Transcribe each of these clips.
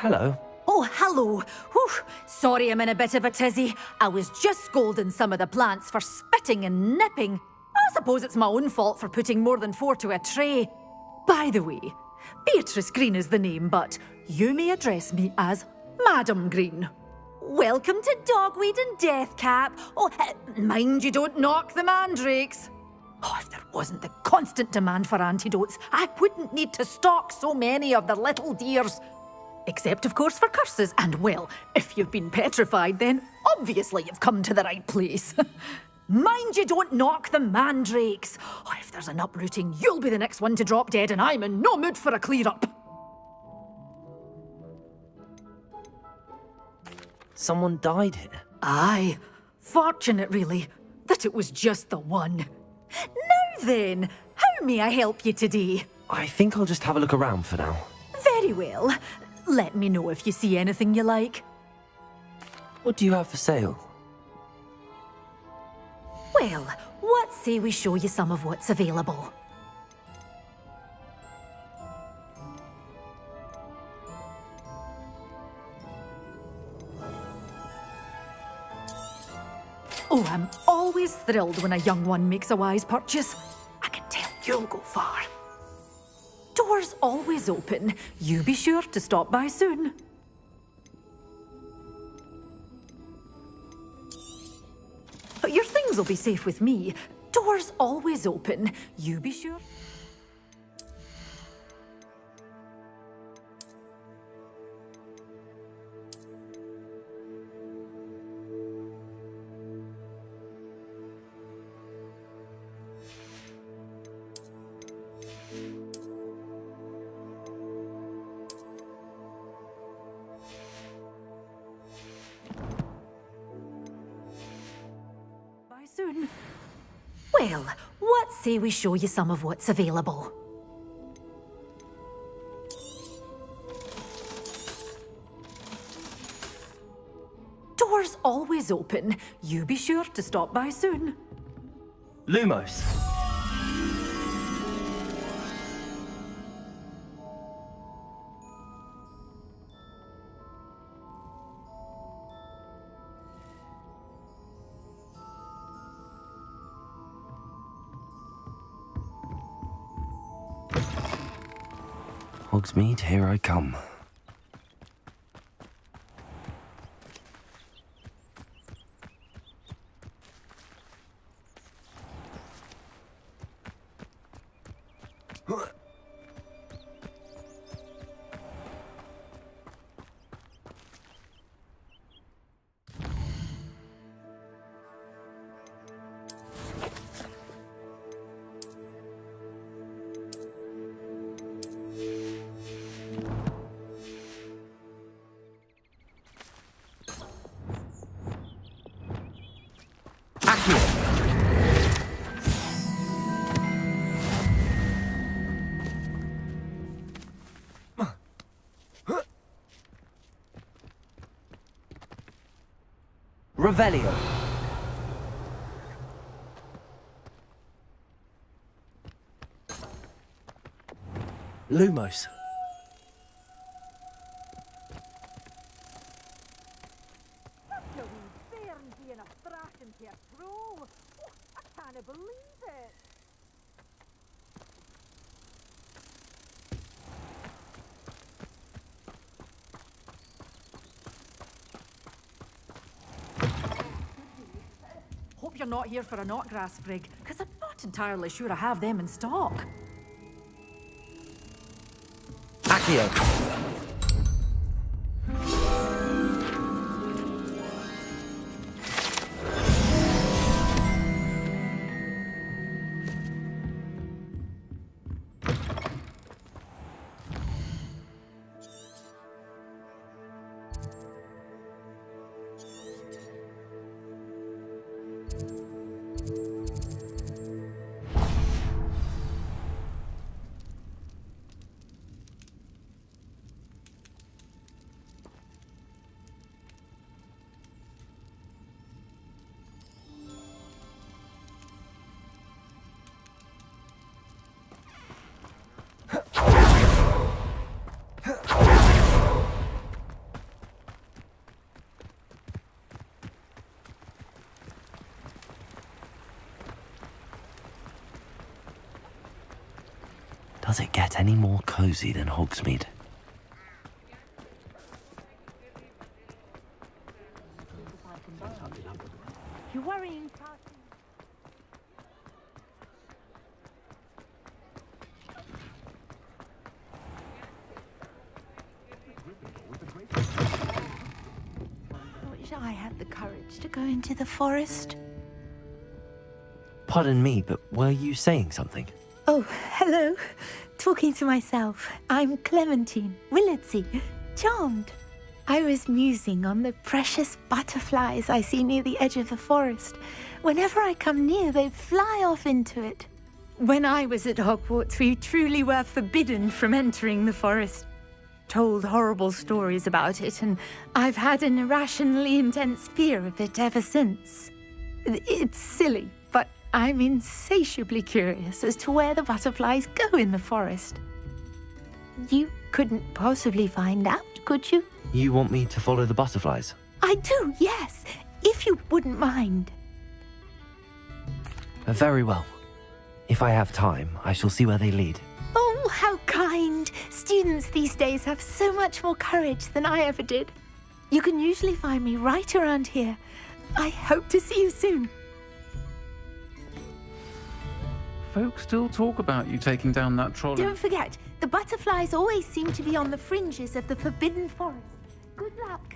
Hello. Oh, hello. Whew. Sorry I'm in a bit of a tizzy. I was just scolding some of the plants for spitting and nipping. I suppose it's my own fault for putting more than 4 to a tray. By the way, Beatrice Green is the name, but you may address me as Madam Green. Welcome to Dogweed and Deathcap. Oh, mind you don't knock the mandrakes. Oh, if there wasn't the constant demand for antidotes, I wouldn't need to stock so many of the little dears. Except, of course, for curses. And, well, if you've been petrified, then obviously you've come to the right place. Mind you don't knock the mandrakes. Oh, if there's an uprooting, you'll be the next one to drop dead, and I'm in no mood for a clear-up. Someone died here. Aye. Fortunate, really, that it was just the one. Now then, how may I help you today? I think I'll just have a look around for now. Very well. Let me know if you see anything you like. What do you have for sale? Well, what say we show you some of what's available? Oh, I'm always thrilled when a young one makes a wise purchase. I can tell you'll go far. Doors always open. You be sure to stop by soon. But your things will be safe with me. Doors always open. You be sure. Soon. Well, what say we show you some of what's available? Doors always open. You be sure to stop by soon. Lumos. Hogsmeade, here I come. Revelio. Lumos. I can't believe it. Hope you're not here for a knotgrass sprig, because I'm not entirely sure I have them in stock. Accio. Does it get any more cozy than Hogsmeade? You're worrying. I wish I had the courage to go into the forest. Pardon me, but were you saying something? Oh, hello. Talking to myself. I'm Clementine Willardsey. Charmed. I was musing on the precious butterflies I see near the edge of the forest. Whenever I come near, they fly off into it. When I was at Hogwarts, we truly were forbidden from entering the forest. Told horrible stories about it, and I've had an irrationally intense fear of it ever since. It's silly, but I'm insatiably curious as to where the butterflies go in the forest. You couldn't possibly find out, could you? You want me to follow the butterflies? I do, yes, if you wouldn't mind. Very well. If I have time, I shall see where they lead. Oh, how kind. Students these days have so much more courage than I ever did. You can usually find me right around here. I hope to see you soon. Folk still talk about you taking down that trolley. Don't forget, the butterflies always seem to be on the fringes of the Forbidden Forest. Good luck.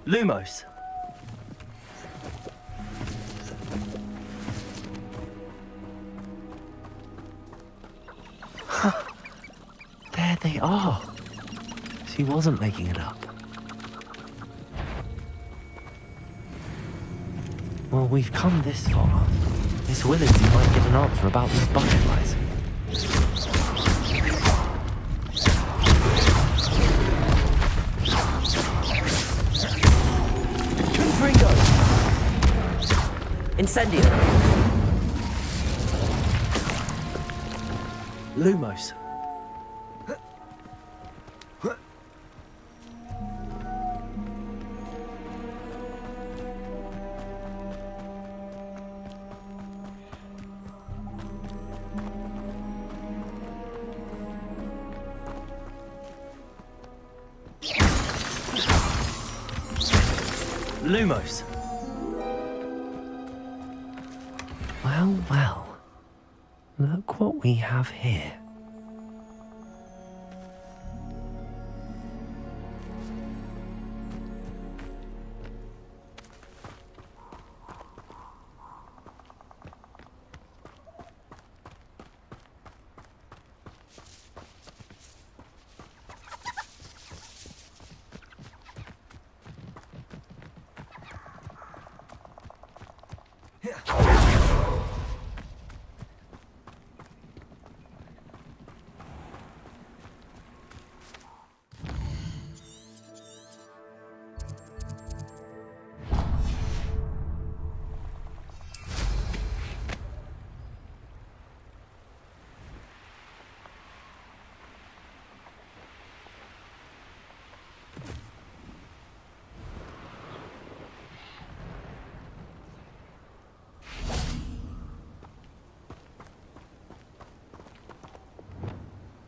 Lumos. There they are. She wasn't making it up. Well, we've come this far. Miss Willardsey might get an answer about these butterflies. Incendio! Lumos. Lumos. Well, well. Look what we have here.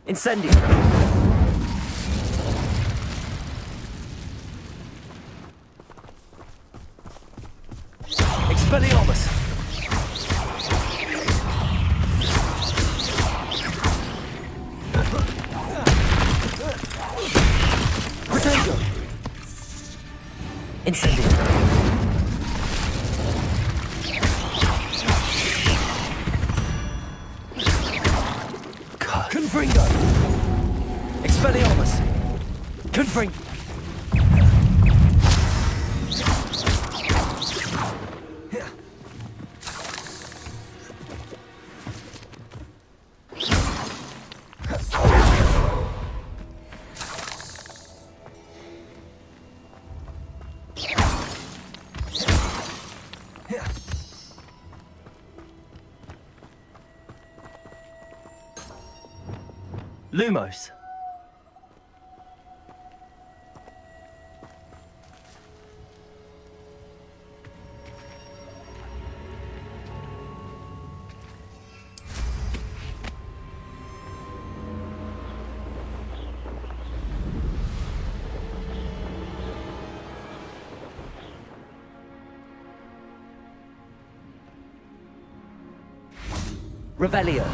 Incendio! Expelliarmus! Incendio. Confringo. Expelliarmus. Confring. Lumos. Revelio.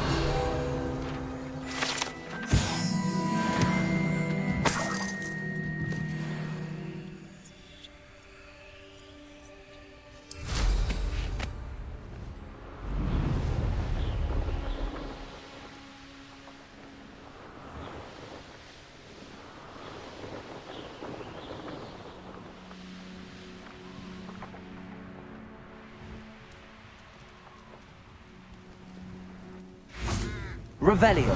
Revelio.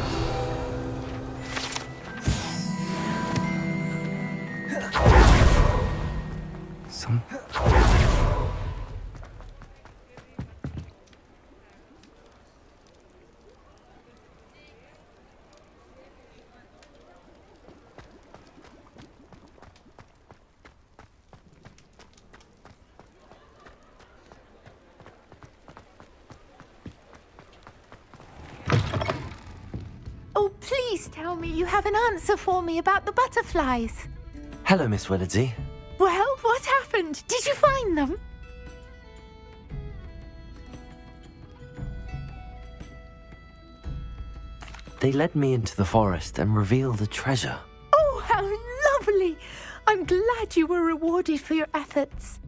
Some... Oh, please tell me you have an answer for me about the butterflies. Hello, Miss Willardsey. Well, what happened? Did you find them? They led me into the forest and revealed a treasure. Oh, how lovely! I'm glad you were rewarded for your efforts.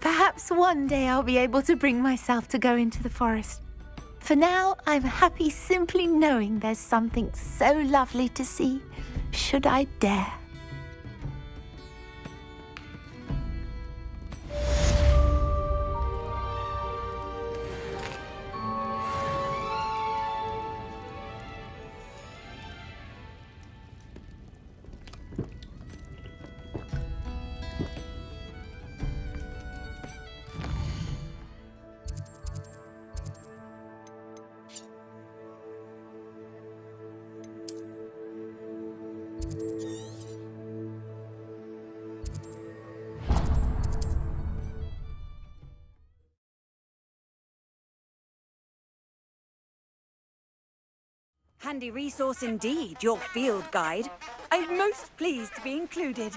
Perhaps one day I'll be able to bring myself to go into the forest. For now, I'm happy simply knowing there's something so lovely to see, should I dare. Handy resource indeed, your field guide. I'm most pleased to be included.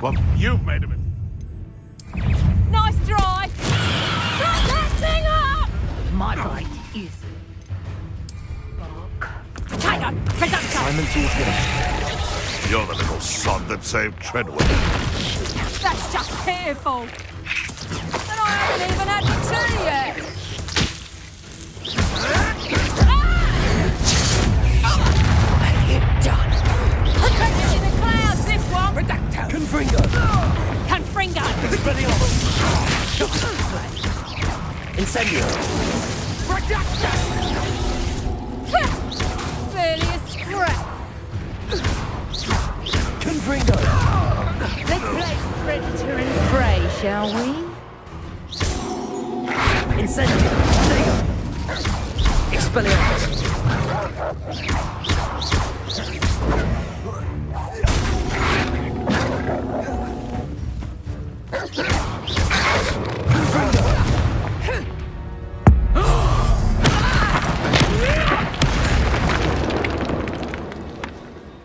Well, you've made of it. Nice try! Drop that thing up! My bite is... Tiger! Production! Simon's all finished. You're the little sod that saved Treadwell. That's just pitiful! And I haven't even had the tea yet! What have you done? Protected in the clouds, this one! Redacto! Confringo! Confringo! Expelliarmus! Incendio! Redacto! Barely a scrap! Confringo! Let's play predator and prey, shall we? Incendio! Lego! Expelliarmus!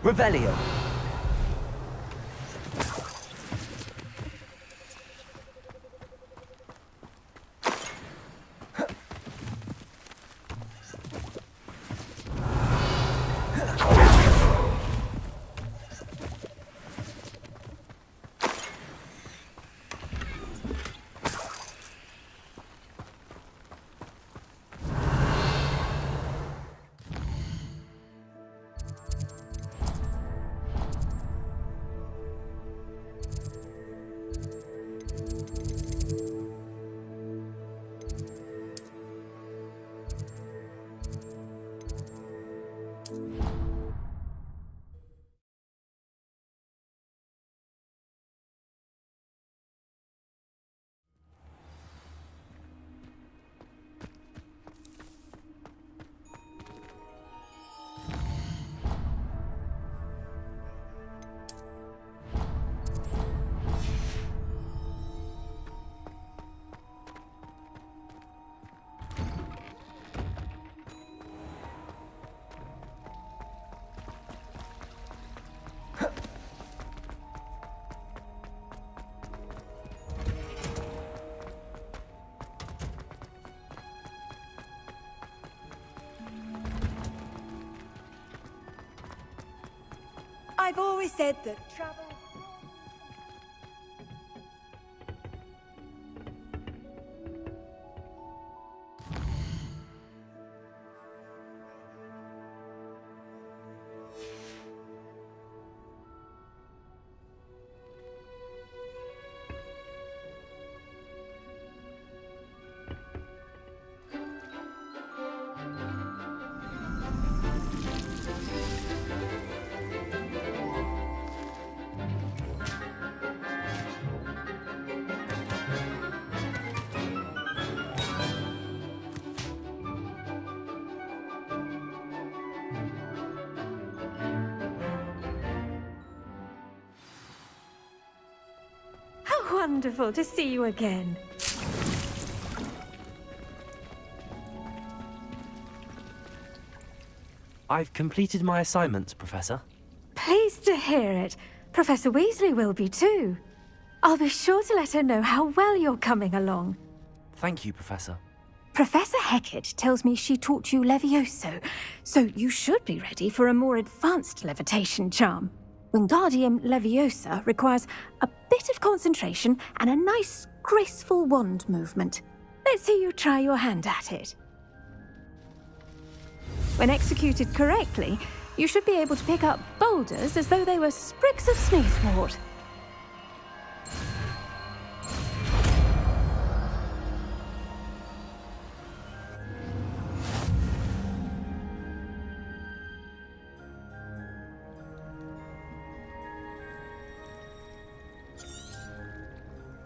Revelio! I've always said that travel... Wonderful to see you again. I've completed my assignments, Professor. Pleased to hear it. Professor Weasley will be too. I'll be sure to let her know how well you're coming along. Thank you, Professor. Professor Hecat tells me she taught you Levioso, so you should be ready for a more advanced levitation charm. Wingardium Leviosa requires a bit of concentration and a nice, graceful wand movement. Let's see you try your hand at it. When executed correctly, you should be able to pick up boulders as though they were sprigs of sneezewort.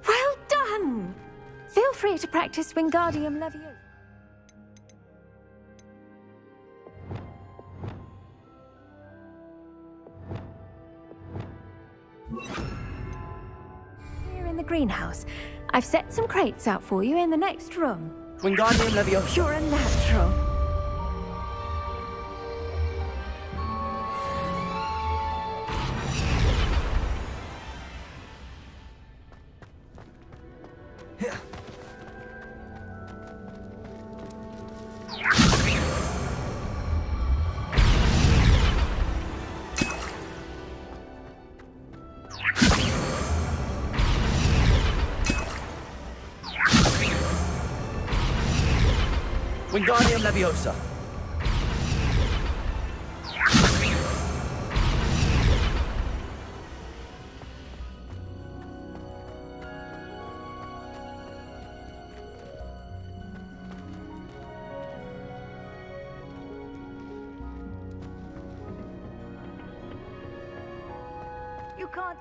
Well done! Feel free to practice Wingardium Leviosa. Here in the greenhouse. I've set some crates out for you in the next room. Wingardium Leviosa. You're a natural. Wingardium Leviosa. You can't...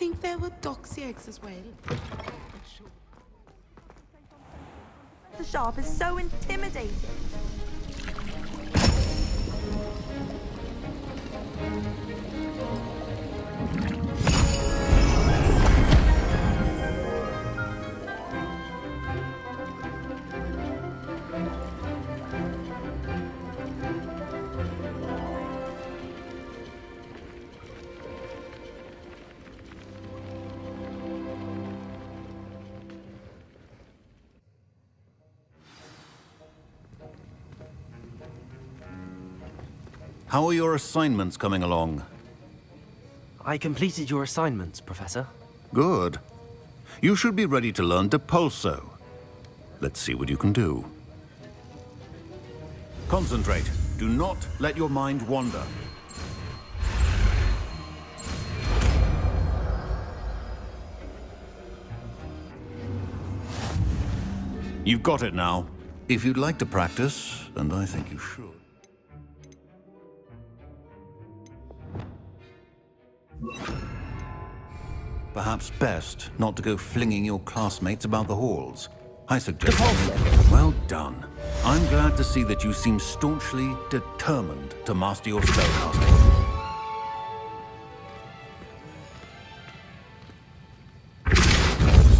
think there were doxy eggs as well. The shop is so intimidating. How are your assignments coming along? I completed your assignments, Professor. Good. You should be ready to learn Depulso. Let's see what you can do. Concentrate. Do not let your mind wander. You've got it now. If you'd like to practice, and I think you should. Perhaps best not to go flinging your classmates about the halls. I suggest... Well done. I'm glad to see that you seem staunchly determined to master your spellcasting.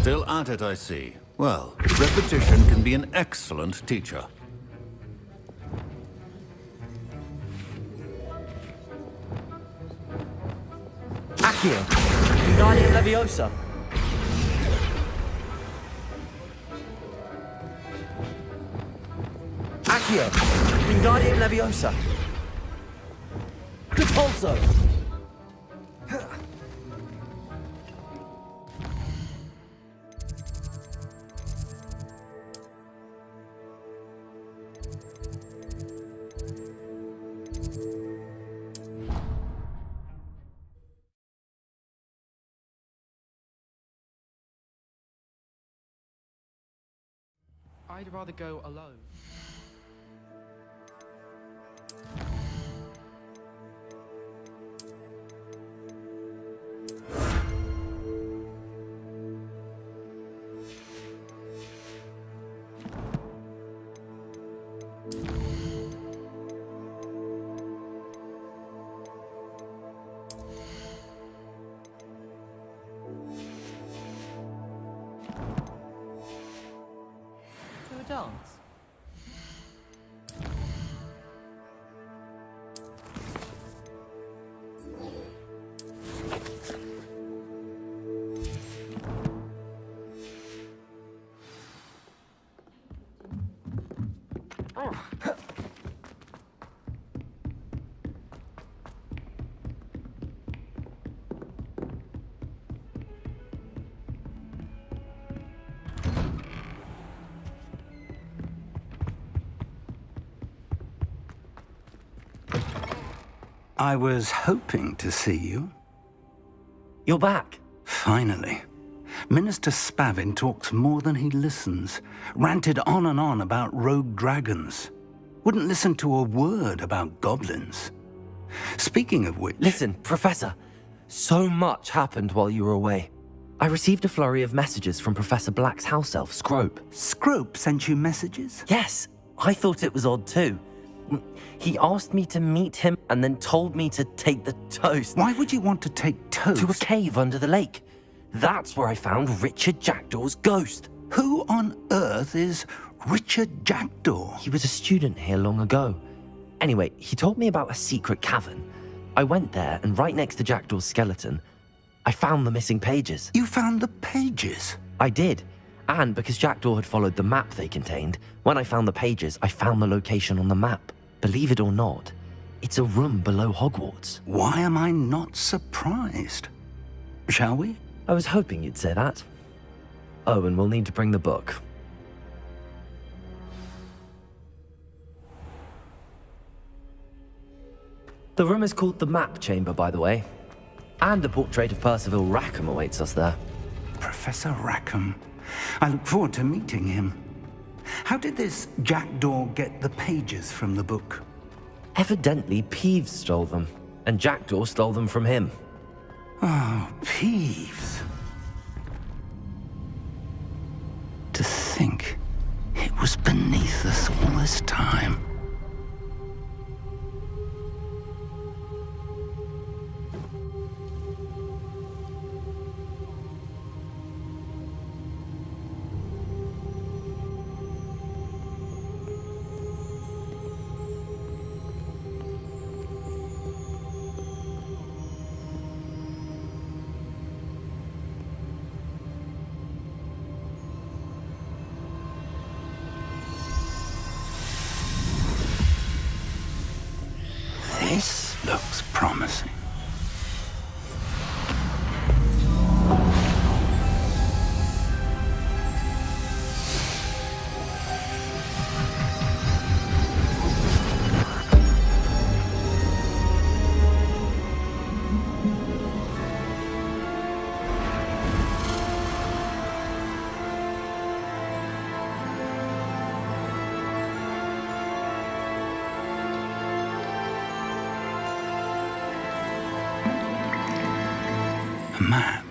Still at it, I see. Well, repetition can be an excellent teacher. Accio. Wingardium Leviosa. Accio. Wingardium Leviosa. Depulso. I'd rather go alone. Dance. I was hoping to see you. You're back. Finally. Minister Spavin talks more than he listens. Ranted on and on about rogue dragons. Wouldn't listen to a word about goblins. Speaking of which... Listen, Professor. So much happened while you were away. I received a flurry of messages from Professor Black's house elf, Scrope. Scrope sent you messages? Yes. I thought it was odd too. He asked me to meet him and then told me to take the toast. Why would you want to take toast? To a cave under the lake. That's where I found Richard Jackdaw's ghost. Who on earth is Richard Jackdaw? He was a student here long ago. Anyway, he told me about a secret cavern. I went there, and right next to Jackdaw's skeleton, I found the missing pages. You found the pages? I did. And because Jackdaw had followed the map they contained, when I found the pages, I found the location on the map. Believe it or not, it's a room below Hogwarts. Why am I not surprised? Shall we? I was hoping you'd say that. Oh, and we'll need to bring the book. The room is called the Map Chamber, by the way. And a portrait of Percival Rackham awaits us there. Professor Rackham. I look forward to meeting him. How did this Jackdaw get the pages from the book? Evidently, Peeves stole them, and Jackdaw stole them from him. Oh, Peeves. To think it was beneath us all this time. This looks promising. Map.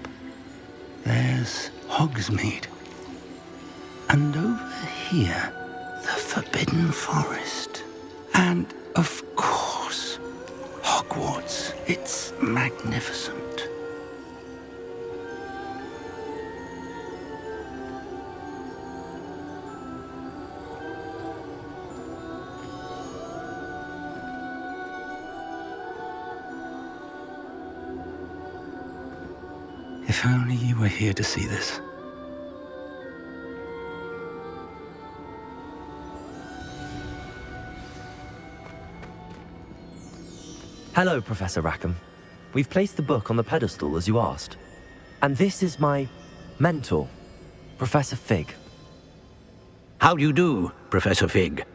There's Hogsmeade. And over here, the Forbidden Forest. And, of course, Hogwarts. It's magnificent. If only you were here to see this. Hello, Professor Rackham. We've placed the book on the pedestal as you asked. And this is my mentor, Professor Fig. How do you do, Professor Fig?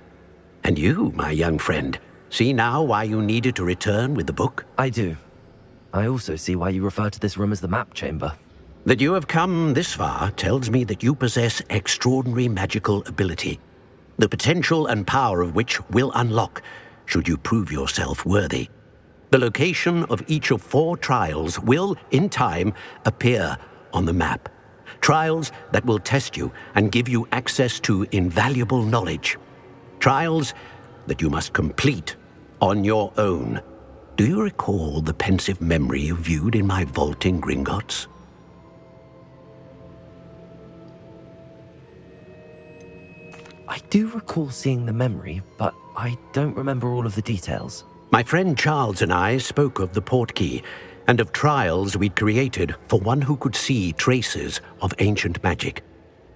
And you, my young friend, see now why you needed to return with the book? I do. I also see why you refer to this room as the map chamber. That you have come this far tells me that you possess extraordinary magical ability, the potential and power of which will unlock should you prove yourself worthy. The location of each of 4 trials will, in time, appear on the map. Trials that will test you and give you access to invaluable knowledge. Trials that you must complete on your own. Do you recall the pensive memory you viewed in my vault in Gringotts? I do recall seeing the memory, but I don't remember all of the details. My friend Charles and I spoke of the portkey and of trials we'd created for one who could see traces of ancient magic.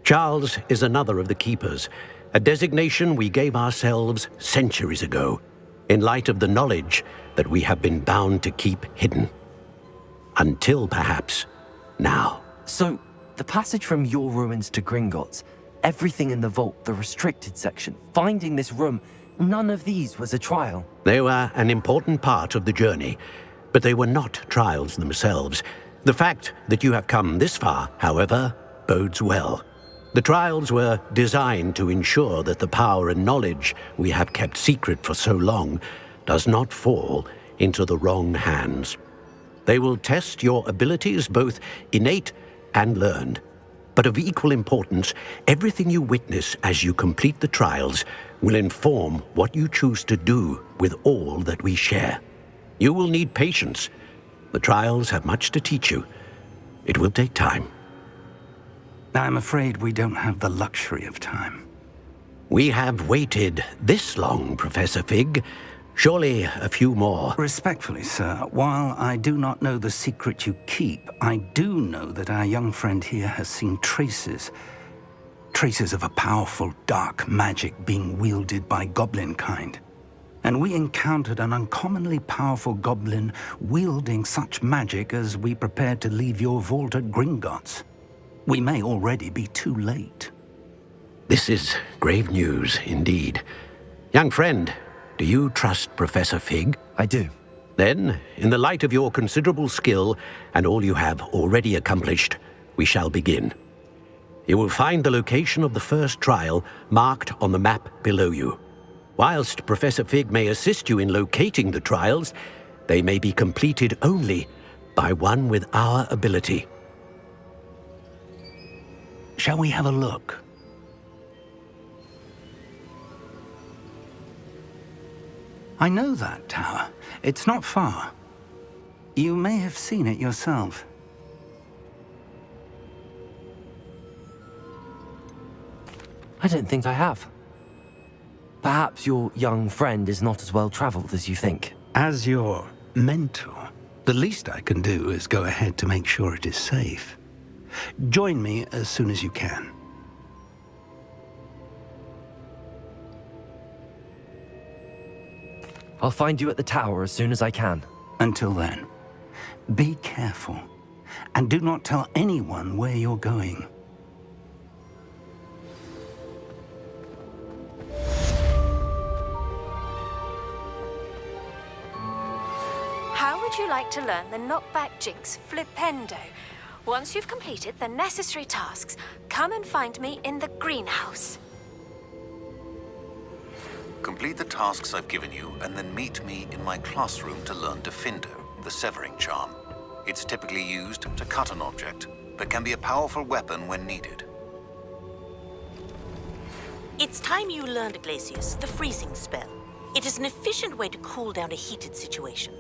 Charles is another of the keepers, a designation we gave ourselves centuries ago, in light of the knowledge that we have been bound to keep hidden. Until, perhaps, now. So, the passage from your ruins to Gringotts, everything in the vault, the restricted section, finding this room, none of these was a trial. They were an important part of the journey, but they were not trials themselves. The fact that you have come this far, however, bodes well. The trials were designed to ensure that the power and knowledge we have kept secret for so long does not fall into the wrong hands. They will test your abilities, both innate and learned. But of equal importance, everything you witness as you complete the trials will inform what you choose to do with all that we share. You will need patience. The trials have much to teach you. It will take time. I'm afraid we don't have the luxury of time. We have waited this long, Professor Fig. Surely a few more. Respectfully, sir, while I do not know the secret you keep, I do know that our young friend here has seen traces of a powerful dark magic being wielded by goblin kind. And we encountered an uncommonly powerful goblin wielding such magic as we prepared to leave your vault at Gringotts. We may already be too late. This is grave news indeed. Young friend, do you trust Professor Fig? I do. Then, in the light of your considerable skill and all you have already accomplished, we shall begin. You will find the location of the first trial marked on the map below you. Whilst Professor Fig may assist you in locating the trials, they may be completed only by one with our ability. Shall we have a look? I know that tower. It's not far. You may have seen it yourself. I don't think I have. Perhaps your young friend is not as well traveled as you think. As your mentor, the least I can do is go ahead to make sure it is safe. Join me as soon as you can. I'll find you at the tower as soon as I can. Until then, be careful, and do not tell anyone where you're going. How would you like to learn the knockback jinx Flipendo? Once you've completed the necessary tasks, come and find me in the greenhouse. Complete the tasks I've given you, and then meet me in my classroom to learn Defindo, the severing charm. It's typically used to cut an object, but can be a powerful weapon when needed. It's time you learned, Glacius, the freezing spell. It is an efficient way to cool down a heated situation.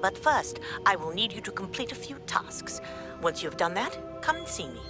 But first, I will need you to complete a few tasks. Once you've done that, come and see me.